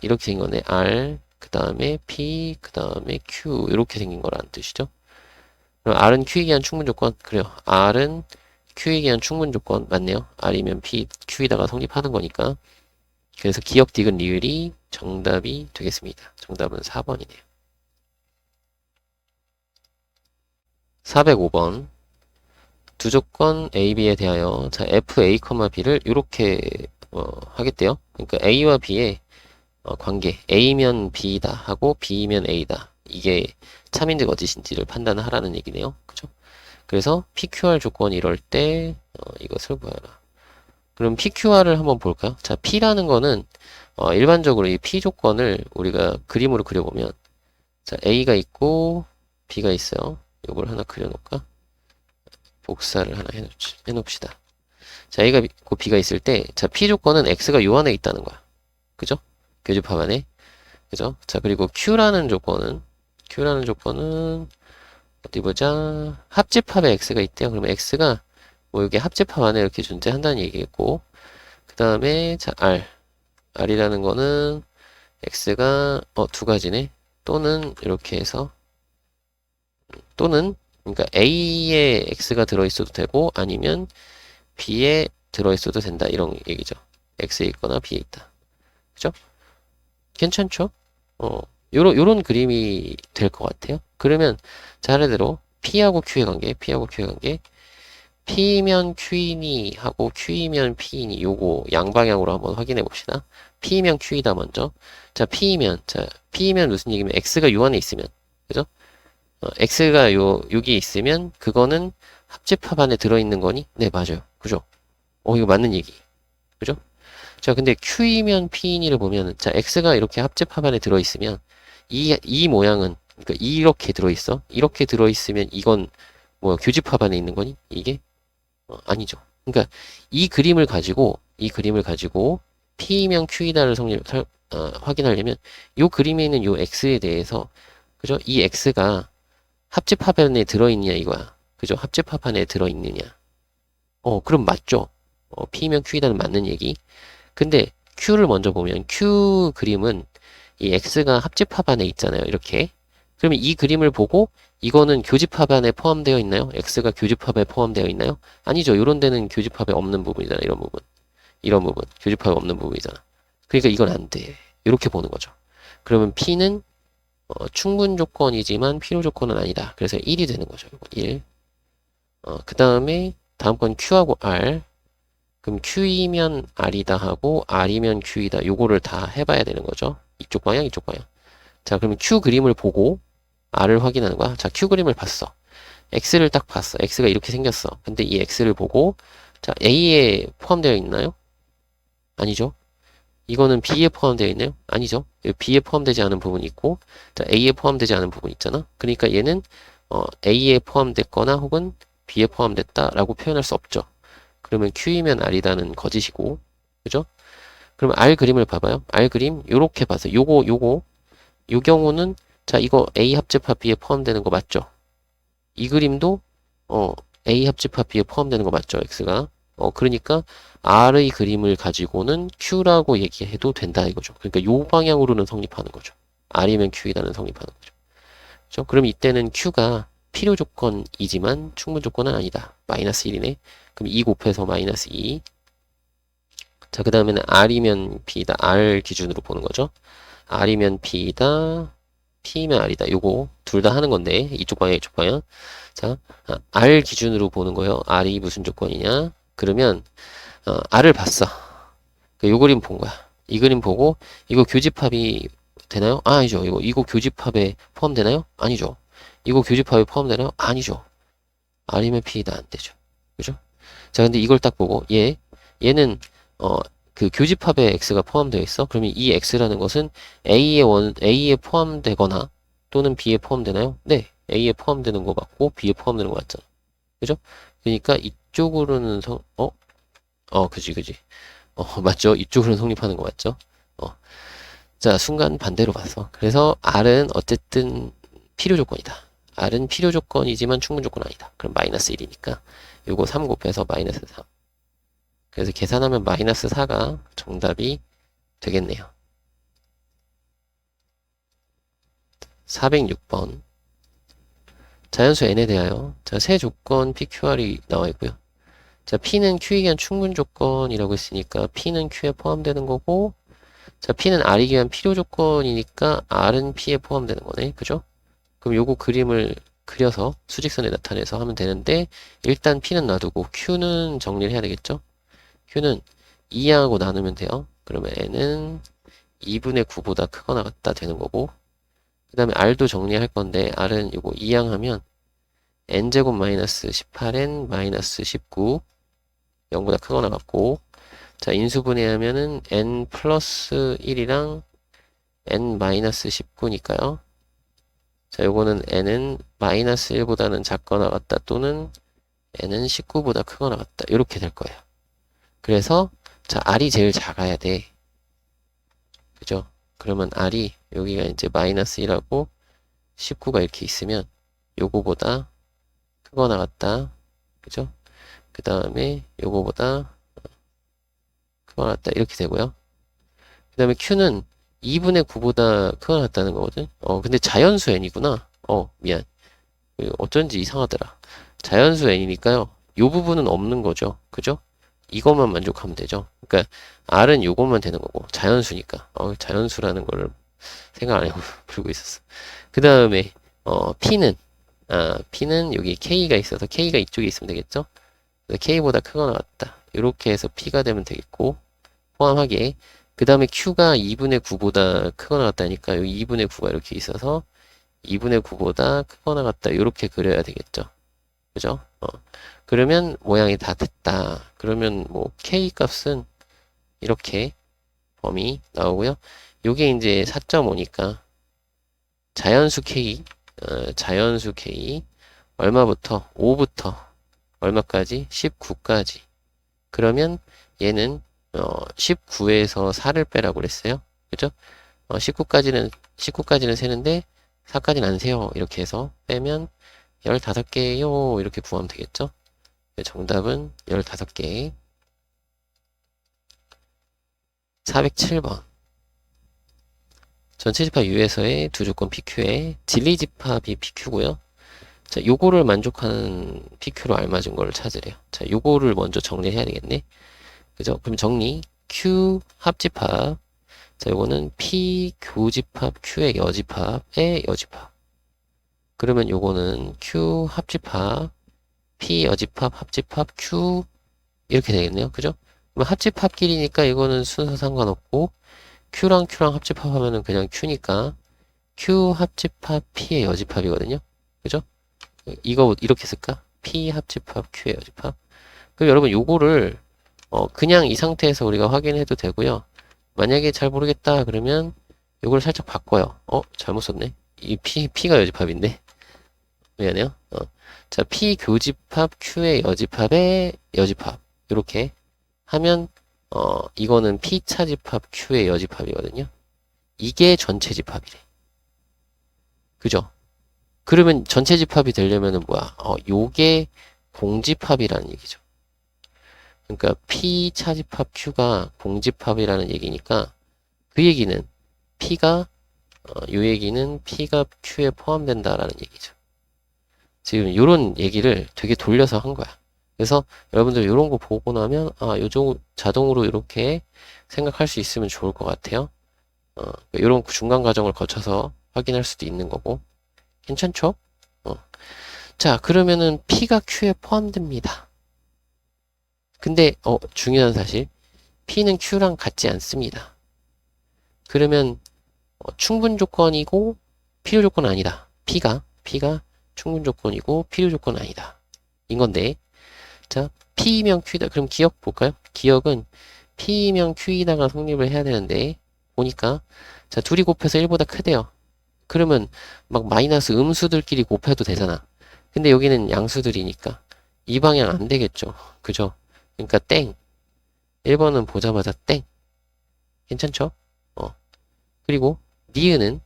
이렇게 생긴 거네. R, 그 다음에 P, 그 다음에 Q 이렇게 생긴 거라는 뜻이죠. 그럼 R은 Q에 대한 충분 조건. 그래요. R은 Q에 대한 충분 조건 맞네요. R이면 P, Q에다가 성립하는 거니까. 그래서 기억 디귿 리을이 정답이 되겠습니다. 정답은 4번이네요. 405번. 두 조건 A, B에 대하여 자 FA, B를 이렇게 하겠대요. 그러니까 A와 B의 관계 A면 B다 하고 B면 A다. 이게 참인지 거짓인지를 판단하라는 얘기네요. 그죠? 그래서 PQR 조건이 이럴 때 이것을 보여라. 그럼 PQR을 한번 볼까요? 자, P라는 거는 일반적으로 이 P 조건을 우리가 그림으로 그려보면 자, A가 있고 B가 있어요. 요걸 하나 그려놓을까? 복사를 하나 해놓읍시다. 자, A가 있고 B가 있을 때, 자, P 조건은 X가 요 안에 있다는 거야. 그죠? 교집합 안에. 그죠? 자, 그리고 Q라는 조건은, 어디 보자. 합집합에 X가 있대요. 그러면 X가, 뭐, 여기 합집합 안에 이렇게 존재한다는 얘기겠고, 그 다음에, 자, R이라는 거는, X가, 두 가지네. 또는, 이렇게 해서, 또는, 그러니까 A에 X가 들어있어도 되고, 아니면 B에 들어있어도 된다. 이런 얘기죠. X에 있거나 B에 있다. 그죠? 괜찮죠? 요런 그림이 될 것 같아요. 그러면, 자례대로 P하고 Q의 관계, P면 Q이니 하고 Q이면 P이니 요거 양방향으로 한번 확인해 봅시다. P면 Q이다 먼저. 자, P면 무슨 얘기면 X가 요 안에 있으면, 그죠? X가 여기 있으면 그거는 합집합 안에 들어있는 거니? 네, 맞아요. 그죠? 이거 맞는 얘기. 그죠? 자, 근데 Q이면 P이니를 보면, 자, X가 이렇게 합집합 안에 들어있으면, 이 모양은, 그러니까 이렇게 들어있어. 이렇게 들어있으면 이건, 뭐, 교집합 안에 있는 거니? 이게? 아니죠. 그러니까, 이 그림을 가지고, P면 Q이다를 확인하려면, 요 그림에 있는 요 X에 대해서, 그죠? 이 X가 합집합 안에 들어있냐, 이거야. 그죠? 합집합 안에 들어있느냐. 그럼 맞죠? P면 Q이다는 맞는 얘기. 근데 Q를 먼저 보면 Q 그림은 이 X가 합집합 안에 있잖아요. 이렇게. 그러면 이 그림을 보고 이거는 교집합 안에 포함되어 있나요? X가 교집합에 포함되어 있나요? 아니죠. 이런 데는 교집합에 없는 부분이잖아. 이런 부분. 이런 부분. 교집합에 없는 부분이잖아. 그러니까 이건 안 돼. 이렇게 보는 거죠. 그러면 P는 충분 조건이지만 필요 조건은 아니다. 그래서 1이 되는 거죠. 1. 그 다음에 다음 건 Q하고 R. 그럼 Q이면 R이다 하고 R이면 Q이다. 요거를 다 해봐야 되는 거죠. 이쪽 방향, 이쪽 방향. 자, 그러면 Q 그림을 보고 R을 확인하는 거야. 자, Q 그림을 봤어. X를 딱 봤어. X가 이렇게 생겼어. 근데 이 X를 보고 자, A에 포함되어 있나요? 아니죠. 이거는 B에 포함되어 있나요? 아니죠. B에 포함되지 않은 부분이 있고 자, A에 포함되지 않은 부분이 있잖아. 그러니까 얘는 A에 포함됐거나 혹은 B에 포함됐다라고 표현할 수 없죠. 그러면 Q이면 R이다는 거짓이고, 그죠? 그럼 R 그림을 봐봐요. R 그림, 요렇게 봐서, 요 경우는, 자, 이거 A 합집합 B에 포함되는 거 맞죠? 이 그림도, A 합집합 B에 포함되는 거 맞죠? X가. 그러니까, R의 그림을 가지고는 Q라고 얘기해도 된다, 이거죠. 그러니까 요 방향으로는 성립하는 거죠. R이면 Q이다는 성립하는 거죠. 그죠? 그럼 이때는 Q가 필요 조건이지만 충분 조건은 아니다. 마이너스 1이네. 그럼 2 곱해서 마이너스 2. 자, 그 다음에는 R이면 B다. R 기준으로 보는 거죠. R이면 B다. P면 R이다. 요거 둘 다 하는 건데 이쪽 방향 이쪽 방향. 자, R 기준으로 보는 거예요. R이 무슨 조건이냐. 그러면 R을 봤어. 요 그림 본 거야. 이 그림 보고 이거 교집합이 되나요? 아니죠. 이거 교집합에 포함되나요? 아니죠. 이거 교집합에 포함되나요? 아니죠. R이면 P다. 안 되죠. 그죠? 자, 근데 이걸 딱 보고 얘는 그 교집합에 X가 포함되어 있어. 그러면 이 X라는 것은 A에 포함되거나 또는 B에 포함되나요? 네. A에 포함되는 거 맞고 B에 포함되는 거 맞잖아. 그죠? 그러니까 이쪽으로는 그지. 맞죠? 이쪽으로는 성립하는 거 맞죠? 자, 순간 반대로 봤어. 그래서 R은 어쨌든 필요 조건이다. R은 필요 조건이지만 충분 조건 아니다. 그럼 마이너스 1이니까 요거 3 곱해서 마이너스 3. 그래서 계산하면 마이너스 4가 정답이 되겠네요. 406번. 자연수 n에 대하여 자, 세 조건 PQR이 나와 있고요. 자, P는 Q에 의한 충분 조건이라고 했으니까 P는 Q에 포함되는 거고 자, P는 R이기 위한 필요 조건이니까 R은 P에 포함되는 거네. 그죠? 그럼 요거 그림을 그려서 수직선에 나타내서 하면 되는데, 일단 P는 놔두고 Q는 정리를 해야 되겠죠? Q는 2양하고 나누면 돼요. 그러면 N은 2분의 9보다 크거나 같다 되는 거고, 그 다음에 R도 정리할 건데, R은 요거 2양하면 N제곱 마이너스 18N 마이너스 19, 0보다 크거나 같고, 자, 인수분해하면은 N 플러스 1이랑 N 마이너스 19니까요. 자, 요거는 N은 마이너스 1보다는 작거나 같다 또는 N은 19보다 크거나 같다. 이렇게 될 거예요. 그래서, 자, R이 제일 작아야 돼. 그죠? 그러면 R이 여기가 이제 마이너스 1하고 19가 이렇게 있으면 요거보다 크거나 같다. 그죠? 그 다음에 요거보다 크거나 같다. 이렇게 되고요. 그 다음에 Q는 2분의 9보다 크거나 같다는 거거든. 근데 자연수 n이구나. 미안. 어쩐지 이상하더라. 자연수 n이니까요. 요 부분은 없는 거죠. 그죠? 이것만 만족하면 되죠. 그러니까 R은 요것만 되는 거고 자연수니까. 자연수라는 거를 생각 안 해보고 풀고 있었어. 그 다음에 P는 여기 K가 있어서 K가 이쪽에 있으면 되겠죠? K보다 크거나 같다. 이렇게 해서 P가 되면 되겠고 포함하게 그 다음에 Q가 2분의 9보다 크거나 같다니까 여기 2분의 9가 이렇게 있어서 2분의 9보다 크거나 같다 이렇게 그려야 되겠죠. 그죠? 그러면 모양이 다 됐다. 그러면 뭐 K 값은 이렇게 범위 나오고요. 요게 이제 4.5니까 자연수 K 얼마부터? 5부터 얼마까지? 19까지. 그러면 얘는 19에서 4를 빼라고 그랬어요. 그죠? 19까지는 세는데 4까지는 안 세요. 이렇게 해서 빼면 15개요. 이렇게 구하면 되겠죠? 정답은 15개. 407번. 전체 집합 U에서의 두 조건 PQ에 진리 집합이 PQ고요. 자, 요거를 만족하는 PQ로 알맞은 거를 찾으래요. 자, 요거를 먼저 정리해야 되겠네. 그죠? 그럼 정리. Q 합집합. 자, 요거는 P 교집합 Q의 여집합의 여집합. 그러면 요거는 Q 합집합, P 여집합, 합집합, Q 이렇게 되겠네요. 그죠? 그럼 합집합끼리니까 이거는 순서 상관없고 Q랑 Q랑 합집합하면은 그냥 Q니까 Q 합집합 P의 여집합이거든요. 그죠? 이거 이렇게 쓸까? P 합집합 Q의 여집합. 그럼 여러분 요거를 그냥 이 상태에서 우리가 확인해도 되고요. 만약에 잘 모르겠다 그러면 요걸 살짝 바꿔요. 잘못 썼네. 이 P가 여집합인데. 미안해요. 자, P 교집합 Q의 여집합의 여집합. 이렇게 하면, 이거는 P 차집합 Q의 여집합이거든요. 이게 전체 집합이래. 그죠? 그러면 전체 집합이 되려면은 뭐야? 요게 공집합이라는 얘기죠. 그러니까 P 차집합 Q가 공집합이라는 얘기니까 그 얘기는 P가, 요 얘기는 P가 Q에 포함된다라는 얘기죠. 지금 이런 얘기를 되게 돌려서 한 거야. 그래서 여러분들 이런 거 보고 나면 요정 자동으로 이렇게 생각할 수 있으면 좋을 것 같아요. 이런 중간 과정을 거쳐서 확인할 수도 있는 거고 괜찮죠? 자, 그러면은 P가 Q에 포함됩니다. 근데 중요한 사실 P는 Q랑 같지 않습니다. 그러면 충분 조건이고 필요 조건 아니다. P가 충분 조건이고 필요 조건 아니다. 인 건데, 자, P이면 Q이다. 그럼 기억 볼까요? 기억은 P이면 Q이다가 성립을 해야 되는데, 보니까, 자, 둘이 곱해서 1보다 크대요. 그러면 막 마이너스 음수들끼리 곱해도 되잖아. 근데 여기는 양수들이니까 이 방향 안 되겠죠. 그죠? 그러니까 땡. 1번은 보자마자 땡. 괜찮죠? 그리고 니은은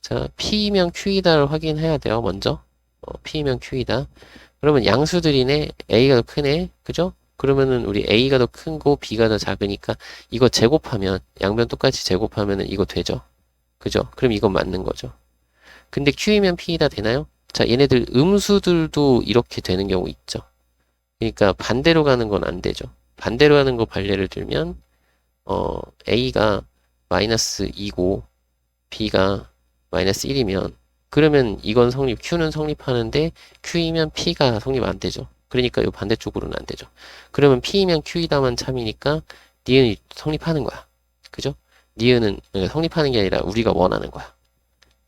자, P면 Q이다를 확인해야 돼요, 먼저. P면 Q이다. 그러면 양수들이네, A가 더 크네, 그죠? 그러면은 우리 A가 더 큰고 B가 더 작으니까 이거 제곱하면, 양변 똑같이 제곱하면은 이거 되죠? 그죠? 그럼 이건 맞는 거죠. 근데 Q이면 P이다 되나요? 자, 얘네들 음수들도 이렇게 되는 경우 있죠. 그러니까 반대로 가는 건 안 되죠. 반대로 가는 거 발례를 들면, A가 마이너스 2고 B가 마이너스 1이면 그러면 이건 Q는 성립하는데 Q이면 P가 성립 안 되죠. 그러니까 이 반대쪽으로는 안 되죠. 그러면 P이면 Q이다만 참이니까 니은이 성립하는 거야. 그죠? 니은은 성립하는 게 아니라 우리가 원하는 거야.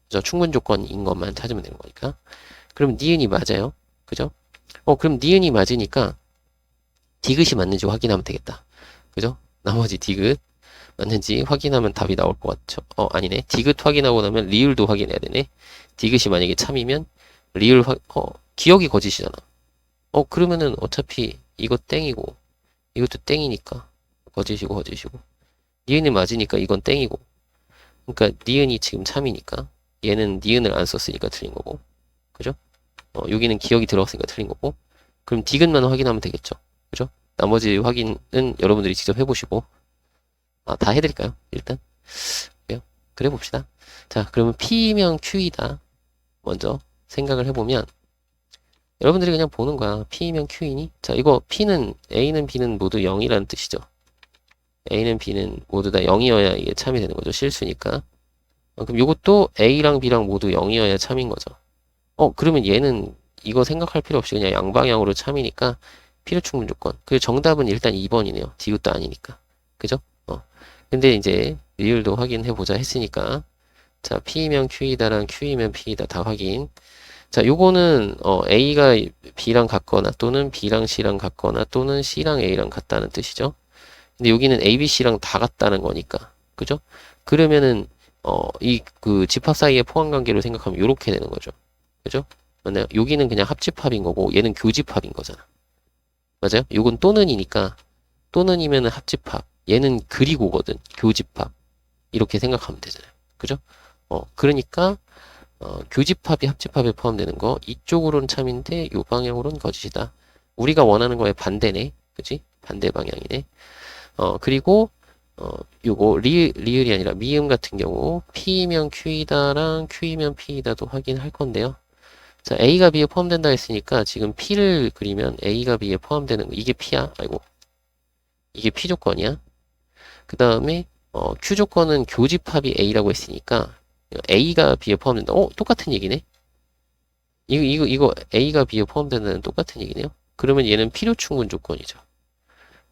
그죠? 충분 조건인 것만 찾으면 되는 거니까. 그럼 니은이 맞아요. 그죠? 그럼 니은이 맞으니까 디귿이 맞는지 확인하면 되겠다. 그죠? 나머지 디귿 맞는지 확인하면 답이 나올 것 같죠? 아니네. 디귿 확인하고 나면 리을도 확인해야 되네. 디귿이 만약에 참이면 리을 기억이 거짓이잖아. 그러면은 어차피 이거 땡이고 이것도 땡이니까 거짓이고 거짓이고 니은이 맞으니까 이건 땡이고 그러니까 니은이 지금 참이니까 얘는 니은을 안 썼으니까 틀린 거고 그죠? 여기는 기억이 들어갔으니까 틀린 거고 그럼 디귿만 확인하면 되겠죠? 그죠? 나머지 확인은 여러분들이 직접 해보시고 다 해드릴까요? 일단 그래요? 그래 봅시다. 자 그러면 P면 Q이다 먼저 생각을 해보면 여러분들이 그냥 보는 거야. P면 Q이니? 자 이거 P는 A는 B는 모두 0이라는 뜻이죠. A는 B는 모두 다 0이어야 이게 참이 되는 거죠. 실수니까. 그럼 이것도 A랑 B랑 모두 0이어야 참인 거죠. 그러면 얘는 이거 생각할 필요 없이 그냥 양방향으로 참이니까 필요 충분 조건. 그리고 정답은 일단 2번이네요. 디귿도 아니니까. 그죠? 근데 이제 리을도 확인해 보자 했으니까 자 P면 Q이다랑 Q이면 P이다 다 확인. 자 요거는 A가 B랑 같거나 또는 B랑 C랑 같거나 또는 C랑 A랑 같다는 뜻이죠. 근데 여기는 A, B, C랑 다 같다는 거니까. 그죠? 그러면은 이 그 집합 사이의 포함 관계로 생각하면 요렇게 되는 거죠. 그죠? 맞나요? 여기는 그냥 합집합인 거고 얘는 교집합인 거잖아. 맞아요? 요건 또는이니까 또는이면은 합집합. 얘는 그리고거든. 교집합. 이렇게 생각하면 되잖아요. 그죠? 그러니까 교집합이 합집합에 포함되는 거 이쪽으로는 참인데 요 방향으로는 거짓이다. 우리가 원하는 거에 반대네. 그지? 반대 방향이네. 그리고 요거 리을이 아니라 미음 같은 경우 P면 Q이다랑 Q이면 P이다도 확인할 건데요. 자, A가 B에 포함된다 했으니까 지금 P를 그리면 A가 B에 포함되는 거 이게 P야? 아이고. 이게 P 조건이야. 그 다음에 Q 조건은 교집합이 A라고 했으니까 A가 B에 포함된다. 똑같은 얘기네. 이거 A가 B에 포함된다는 똑같은 얘기네요. 그러면 얘는 필요 충분 조건이죠.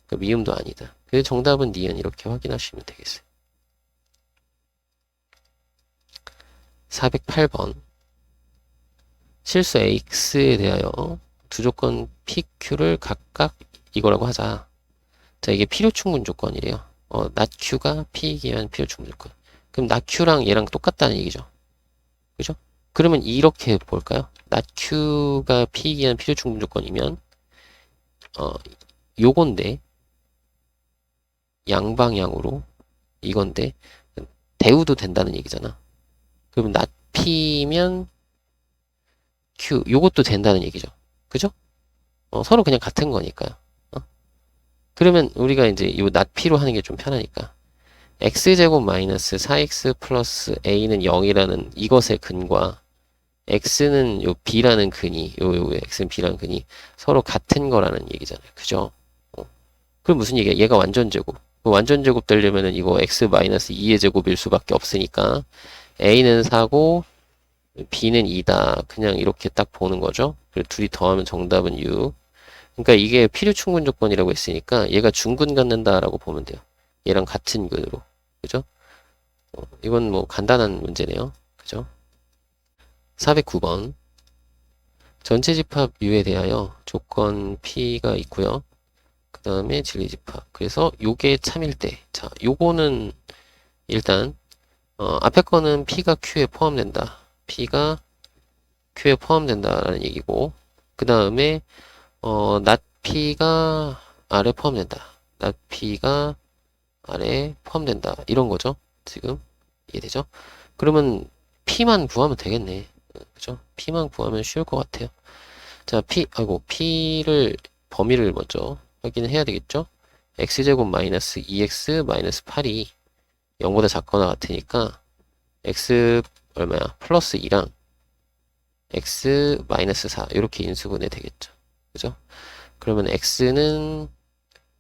그러니까 미음도 아니다. 그래서 정답은 니은 이렇게 확인하시면 되겠어요. 408번. 실수 X에 대하여 두 조건 PQ를 각각 이거라고 하자. 자, 이게 필요 충분 조건이래요. not Q가 P이기 위한 필요 충분 조건. 그럼 not Q랑 얘랑 똑같다는 얘기죠. 그죠? 그러면 이렇게 볼까요? not Q가 P이기 위한 필요 충분 조건이면, 요건데, 양방향으로, 이건데, 대우도 된다는 얘기잖아. 그럼 not P면 Q, 요것도 된다는 얘기죠. 그죠? 서로 그냥 같은 거니까요. 그러면 우리가 이제 이 not P로 하는 게 좀 편하니까. x제곱 마이너스 4x 플러스 a는 0이라는 이것의 근과 x는 요 b라는 근이 요 x는 b라는 근이 서로 같은 거라는 얘기잖아요. 그죠? 그럼 무슨 얘기야? 얘가 완전제곱. 완전제곱 되려면은 이거 x 마이너스 2의 제곱일 수밖에 없으니까 a는 4고 b는 2다. 그냥 이렇게 딱 보는 거죠. 그리고 둘이 더하면 정답은 6. 그러니까 이게 필요 충분 조건이라고 했으니까 얘가 중근 갖는다라고 보면 돼요. 얘랑 같은 근으로. 그죠? 이건 뭐 간단한 문제네요. 그죠? 409번. 전체 집합 U에 대하여 조건 P가 있고요. 그 다음에 진리 집합. 그래서 요게 참일 때. 자, 요거는 일단 앞에 거는 P가 Q에 포함된다. P가 Q에 포함된다라는 얘기고 그 다음에 not P가 R에 포함된다. not P가 R에 포함된다. 이런 거죠. 지금 이해되죠? 그러면 P만 구하면 되겠네. 그죠? P만 구하면 쉬울 것 같아요. 자, P를 범위를 먼저 확인해야 되겠죠? x제곱 마이너스 2x 마이너스 8이 0보다 작거나 같으니까 x 얼마야? 플러스 2랑 x 마이너스 4 이렇게 인수분해 되겠죠. 그죠? 그러면 x는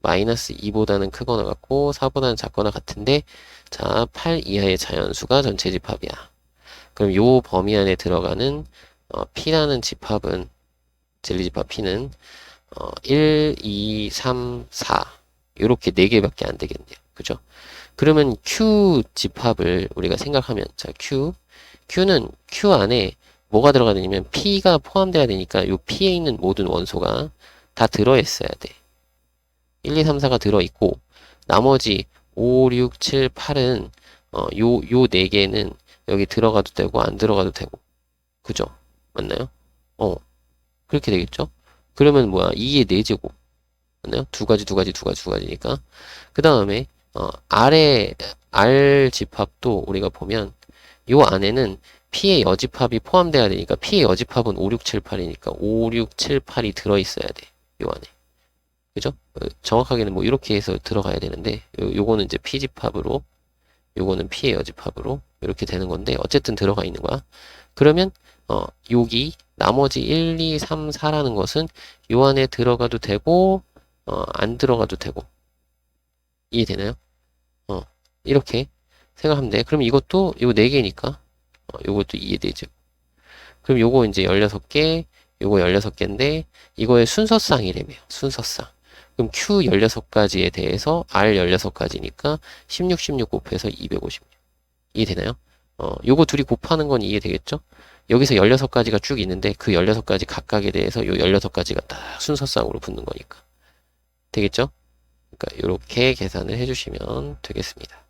마이너스 2보다는 크거나 같고 4보다는 작거나 같은데 자, 8 이하의 자연수가 전체 집합이야. 그럼 요 범위 안에 들어가는 P라는 집합은 젤리 집합 P는 1, 2, 3, 4 요렇게 4개밖에 안 되겠네요. 그죠? 그러면 Q 집합을 우리가 생각하면 자, Q는 Q 안에 뭐가 들어가야 되냐면 P가 포함돼야 되니까 요 P에 있는 모든 원소가 다 들어있어야 돼. 1, 2, 3, 4가 들어있고 나머지 5, 6, 7, 8은 요 4개는 여기 들어가도 되고 안 들어가도 되고 그죠? 맞나요? 그렇게 되겠죠? 그러면 뭐야? 2의 4제곱 맞나요? 두 가지니까 그 다음에 아래 R 집합도 우리가 보면 요 안에는 P의 여집합이 포함돼야 되니까 P의 여집합은 5, 6, 7, 8이니까 5, 6, 7, 8이 들어있어야 돼. 요 안에. 그죠? 정확하게는 뭐 이렇게 해서 들어가야 되는데 요거는 이제 P 집합으로 요거는 P의 여집합으로 이렇게 되는 건데 어쨌든 들어가 있는 거야. 그러면 여기 나머지 1, 2, 3, 4라는 것은 요 안에 들어가도 되고 안 들어가도 되고 이해되나요? 이렇게 생각하면 돼. 그럼 이것도 요 4개니까 요것도 이해되죠. 그럼 요거 이제 16개, 요거 16개인데 이거의 순서쌍이래매요. 순서쌍. 그럼 Q 16가지에 대해서 R 16가지니까 16, 16 곱해서 256. 이해되나요? 요거 둘이 곱하는 건 이해되겠죠? 여기서 16가지가 쭉 있는데 그 16가지 각각에 대해서 요 16가지가 딱 순서쌍으로 붙는 거니까. 되겠죠? 그러니까 이렇게 계산을 해주시면 되겠습니다.